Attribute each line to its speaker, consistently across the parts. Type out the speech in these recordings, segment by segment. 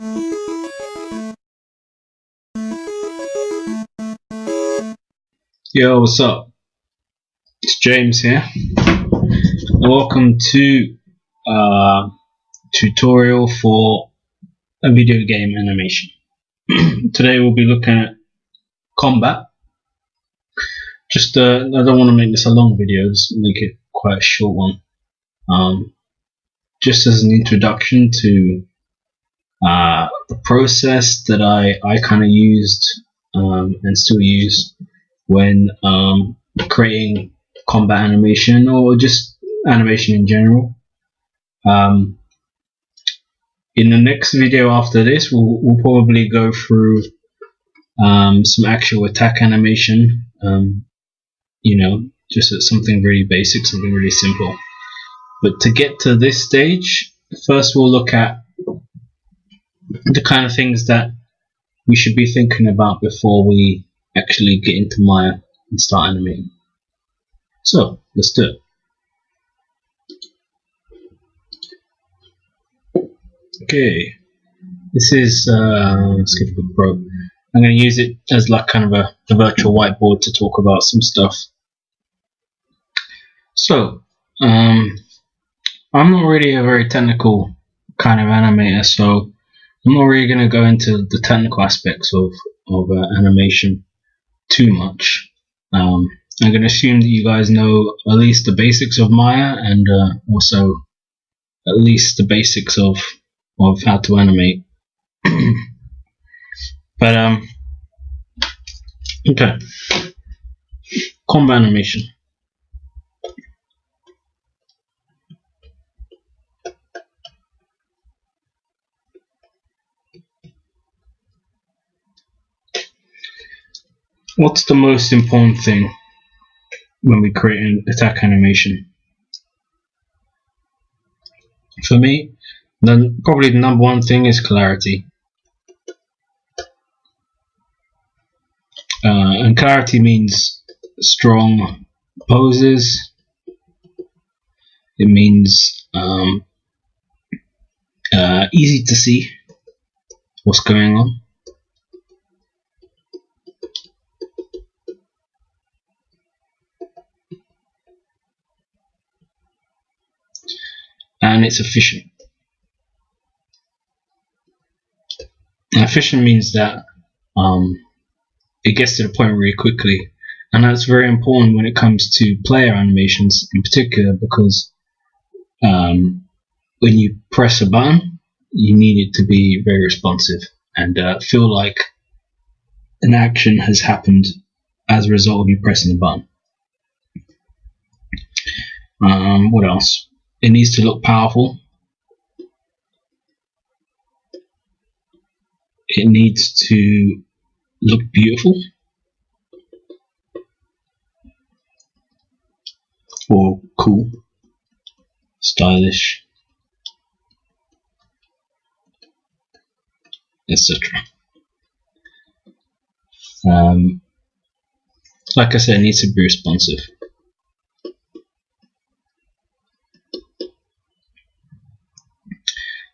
Speaker 1: Yo, what's up? It's James here, and welcome to tutorial for a video game animation. Today we'll be looking at combat. I don't want to make this a long video, just make it quite a short one. Just as an introduction to the process that I kind of used and still use when creating combat animation or just animation in general. In the next video after this, we'll probably go through some actual attack animation. Just something really basic, something really simple. But to get to this stage, first we'll look at the kind of things that we should be thinking about before we actually get into Maya and start animating. So let's do it. Okay, this is Sketchbook Pro. I'm going to use it as like kind of a virtual whiteboard to talk about some stuff. So I'm not really a very technical kind of animator, so I'm not really going to go into the technical aspects of animation too much. I'm going to assume that you guys know at least the basics of Maya and also at least the basics of how to animate. But okay, combat animation. What's the most important thing when we create an attack animation? For me, then probably the number one thing is clarity. And clarity means strong poses. It means easy to see what's going on. And it's efficient. And efficient means that it gets to the point really quickly, and that's very important when it comes to player animations in particular, because when you press a button, you need it to be very responsive and feel like an action has happened as a result of you pressing the button. What else? It needs to look powerful. It needs to look beautiful or cool, stylish, etc. Like I said, it needs to be responsive.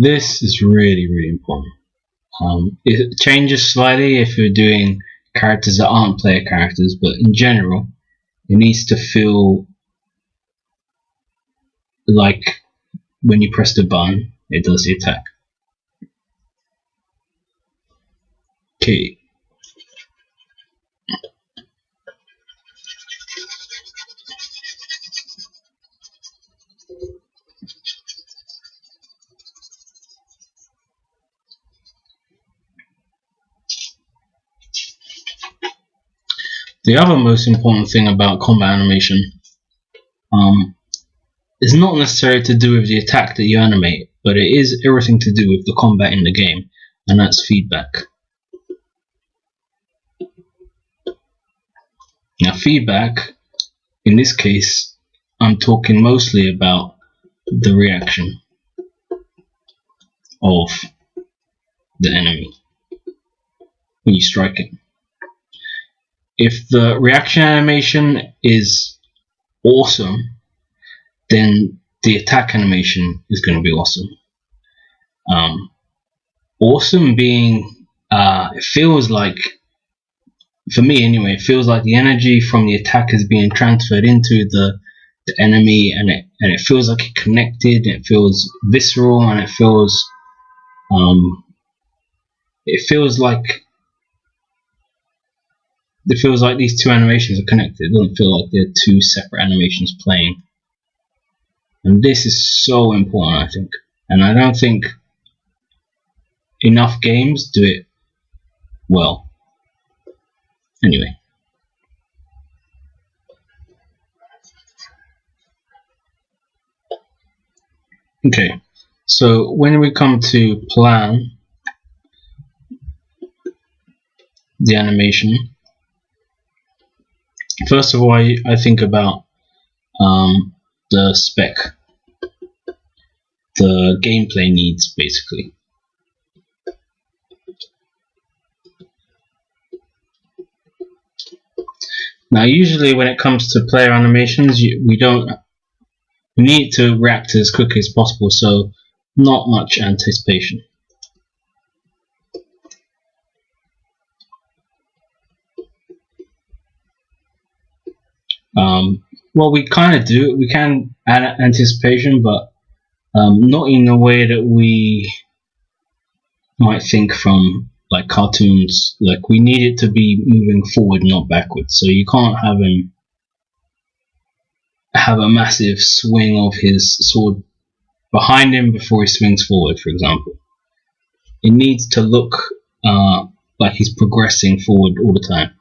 Speaker 1: This is really, really important. It changes slightly if you're doing characters that aren't player characters, but in general, it needs to feel like when you press the button, it does the attack. Okay. The other most important thing about combat animation is not necessarily to do with the attack that you animate, but it is everything to do with the combat in the game, and that's feedback. Now, feedback, in this case, I'm talking mostly about the reaction of the enemy when you strike it. If the reaction animation is awesome, then the attack animation is going to be awesome. awesome, being it feels like, for me anyway, it feels like the energy from the attack is being transferred into the enemy, and it feels like it connected, and it feels visceral, and it feels um, it feels like these two animations are connected. It doesn't feel like they're two separate animations playing. And this is so important, I think. And I don't think enough games do it well. Anyway. Okay, so when we come to plan the animation, first of all, I think about the spec, the gameplay needs, basically. Now, usually when it comes to player animations, we need to react as quickly as possible, so not much anticipation. Well, we kind of do. We can add anticipation, but not in the way that we might think from like cartoons. Like, we need it to be moving forward, not backwards. So you can't have him have a massive swing of his sword behind him before he swings forward, for example. It needs to look like he's progressing forward all the time.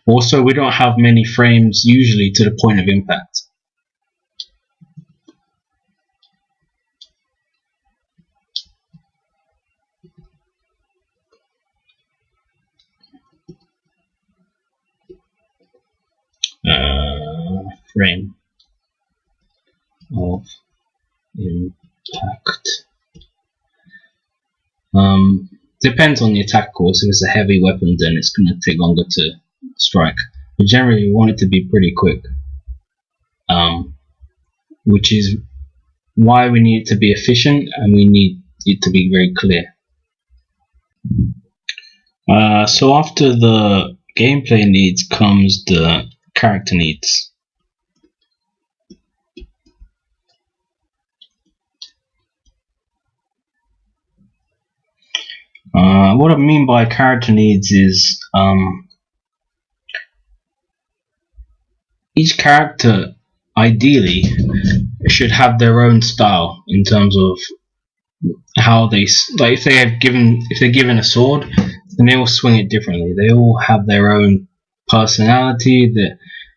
Speaker 1: Also, we don't have many frames usually to the point of impact. Frame of impact. Depends on the attack course. If it's a heavy weapon, then it's going to take longer to strike. But generally, we want it to be pretty quick, which is why we need it to be efficient, and we need it to be very clear. So after the gameplay needs comes the character needs. What I mean by character needs is each character ideally should have their own style in terms of how they, like, if they're given a sword, then they all swing it differently. They all have their own personality,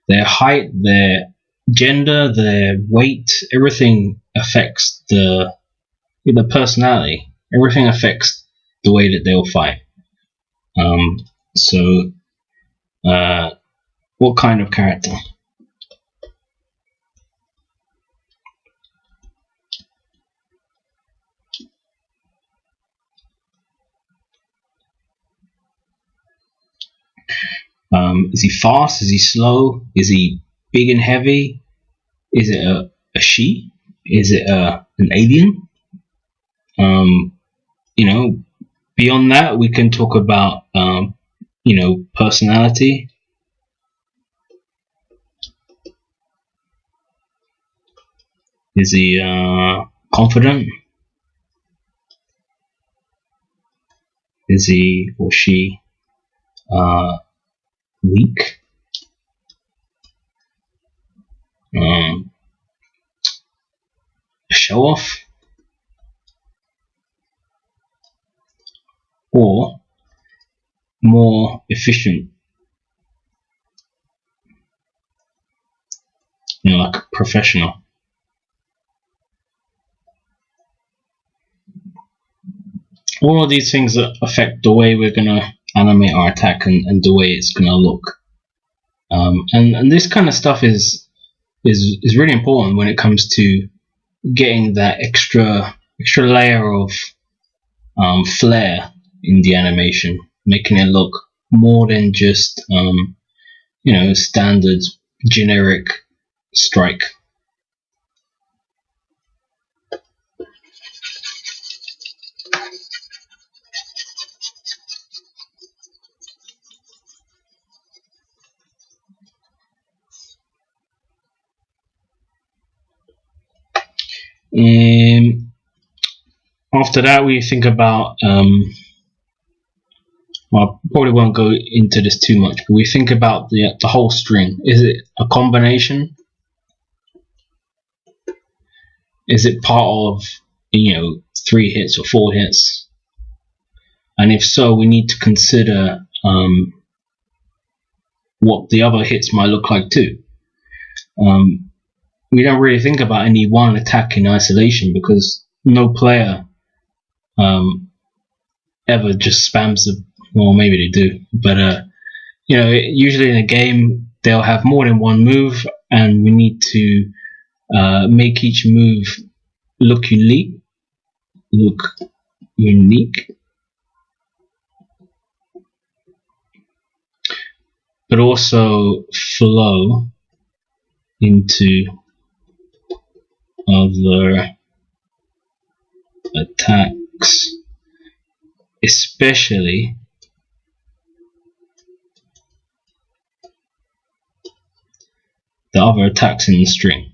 Speaker 1: their height, their gender, their weight. Everything affects the personality. Everything affects the way that they'll fight. So what kind of character? Is he fast? Is he slow? Is he big and heavy? Is it a she? Is it an alien? Beyond that, we can talk about personality. Is he confident? Is he or she weak? Show off? Or more efficient, like a professional? All of these things affect the way we're going to animate our attack and the way it's going to look. And this kind of stuff is really important when it comes to getting that extra layer of flair in the animation, making it look more than just standard generic strike. After that, we think about, well, I probably won't go into this too much, but we think about the whole string. Is it a combination? Is it part of, 3 hits or 4 hits? And if so, we need to consider what the other hits might look like too. We don't really think about any one attack in isolation, because no player ever just spams the, well, maybe they do, but usually in a game they'll have more than one move, and we need to make each move look unique, but also flow into other attacks, especially the other attacks in the string.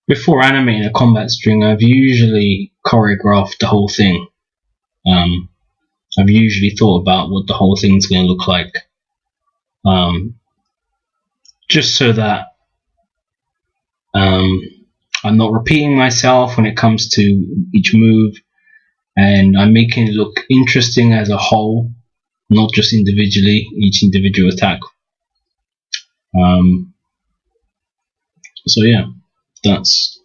Speaker 1: Before animating a combat string, I've usually choreographed the whole thing. I've usually thought about what the whole thing's going to look like, just so that I'm not repeating myself when it comes to each move, and I'm making it look interesting as a whole, not just individually, each individual attack. So yeah, that's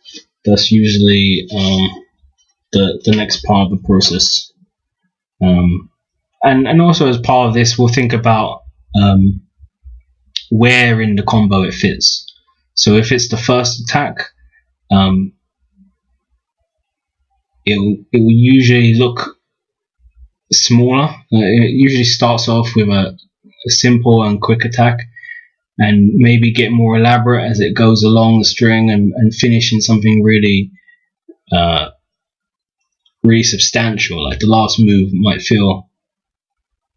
Speaker 1: usually the next part of the process. And also, as part of this, we'll think about where in the combo it fits. So if it's the first attack, it will usually look smaller. It usually starts off with a simple and quick attack, and maybe get more elaborate as it goes along the string, and finish in something really really substantial. Like the last move might feel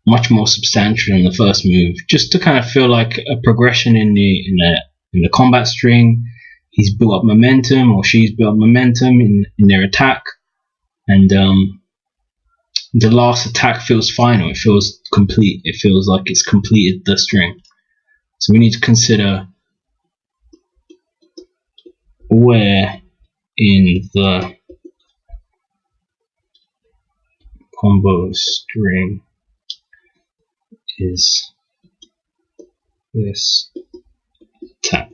Speaker 1: much more substantial than the first move, just to kind of feel like a progression in the combat string. He's built up momentum, or she's built up momentum in their attack, and the last attack feels final. It feels complete. It feels like it's completed the string. So we need to consider where in the combo string is this attack.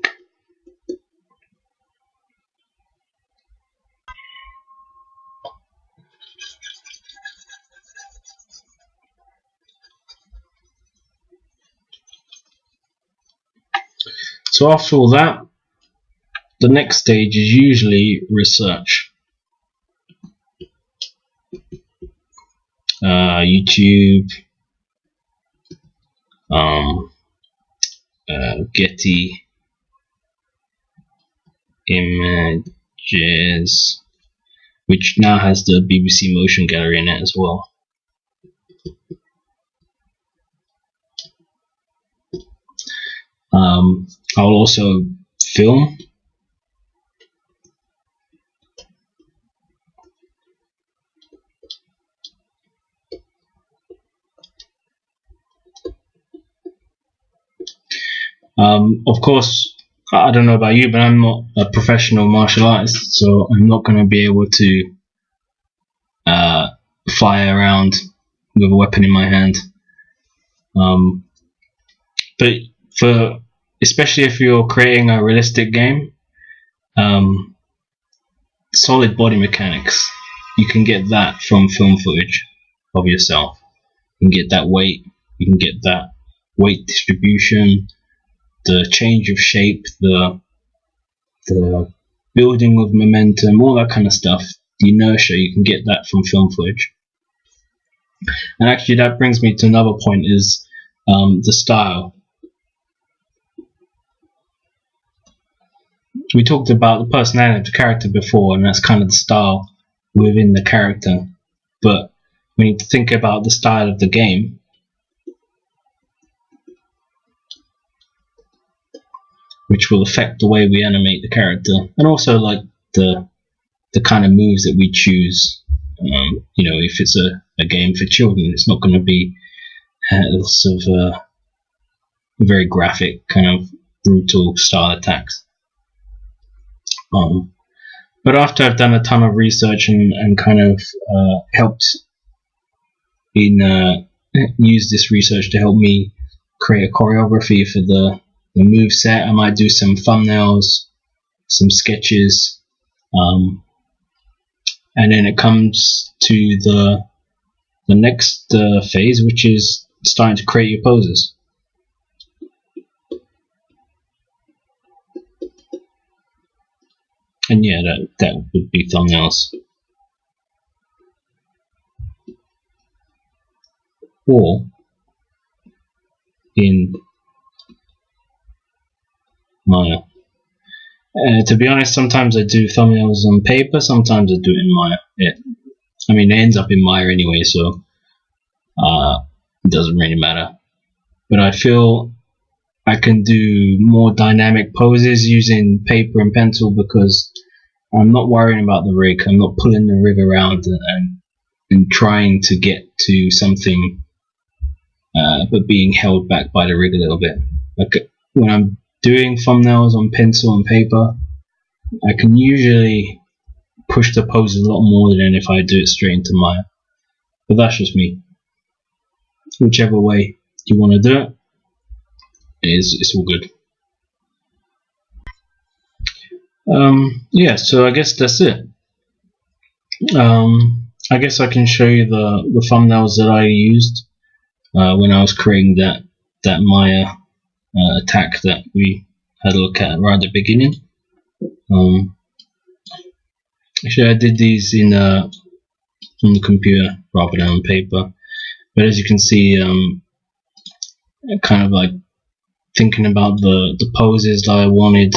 Speaker 1: So after all that, the next stage is usually research. YouTube, Getty Images, which now has the BBC Motion Gallery in it as well. I'll also film. Of course, I don't know about you, but I'm not a professional martial artist, so I'm not going to be able to fly around with a weapon in my hand. But especially if you're creating a realistic game, solid body mechanics, you can get that from film footage of yourself. You can get that weight, you can get that weight distribution, the change of shape, the building of momentum, all that kind of stuff. The inertia, you can get that from film footage. And actually that brings me to another point, is the style. We talked about the personality of the character before, and that's kind of the style within the character. But we need to think about the style of the game, which will affect the way we animate the character, and also like the kind of moves that we choose. You know, if it's a game for children, it's not going to be lots of very graphic, kind of brutal style attacks. But after I've done a ton of research and kind of helped use this research to help me create a choreography for the move set, I might do some thumbnails, some sketches, and then it comes to the next phase, which is starting to create your poses. And yeah, that would be thumbnails. Or in Maya. To be honest, sometimes I do thumbnails on paper, sometimes I do it in Maya. I mean, it ends up in Maya anyway, so it doesn't really matter. But I feel I can do more dynamic poses using paper and pencil because I'm not worrying about the rig. I'm not pulling the rig around and trying to get to something, but being held back by the rig a little bit. Like when I'm doing thumbnails on pencil and paper, I can usually push the poses a lot more than if I do it straight into Maya. But that's just me. Whichever way you want to do it, it's all good. Yeah, so I guess that's it. I guess I can show you the thumbnails that I used when I was creating that Maya attack that we had a look at right at the beginning. Actually, I did these on the computer rather than on paper, but as you can see, kind of like thinking about the poses that I wanted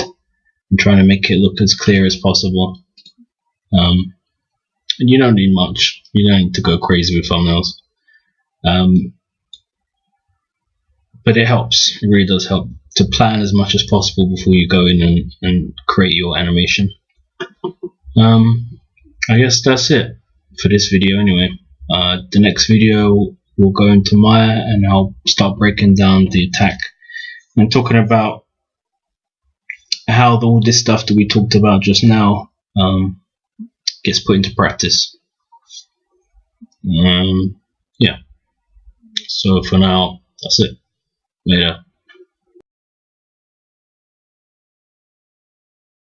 Speaker 1: and trying to make it look as clear as possible. And you don't need much. You don't need to go crazy with thumbnails. But it helps. It really does help to plan as much as possible before you go in and create your animation. I guess that's it for this video anyway. The next video will go into Maya and I'll start breaking down the attack and talking about how all this stuff that we talked about just now gets put into practice. Yeah. So for now, that's it. Later.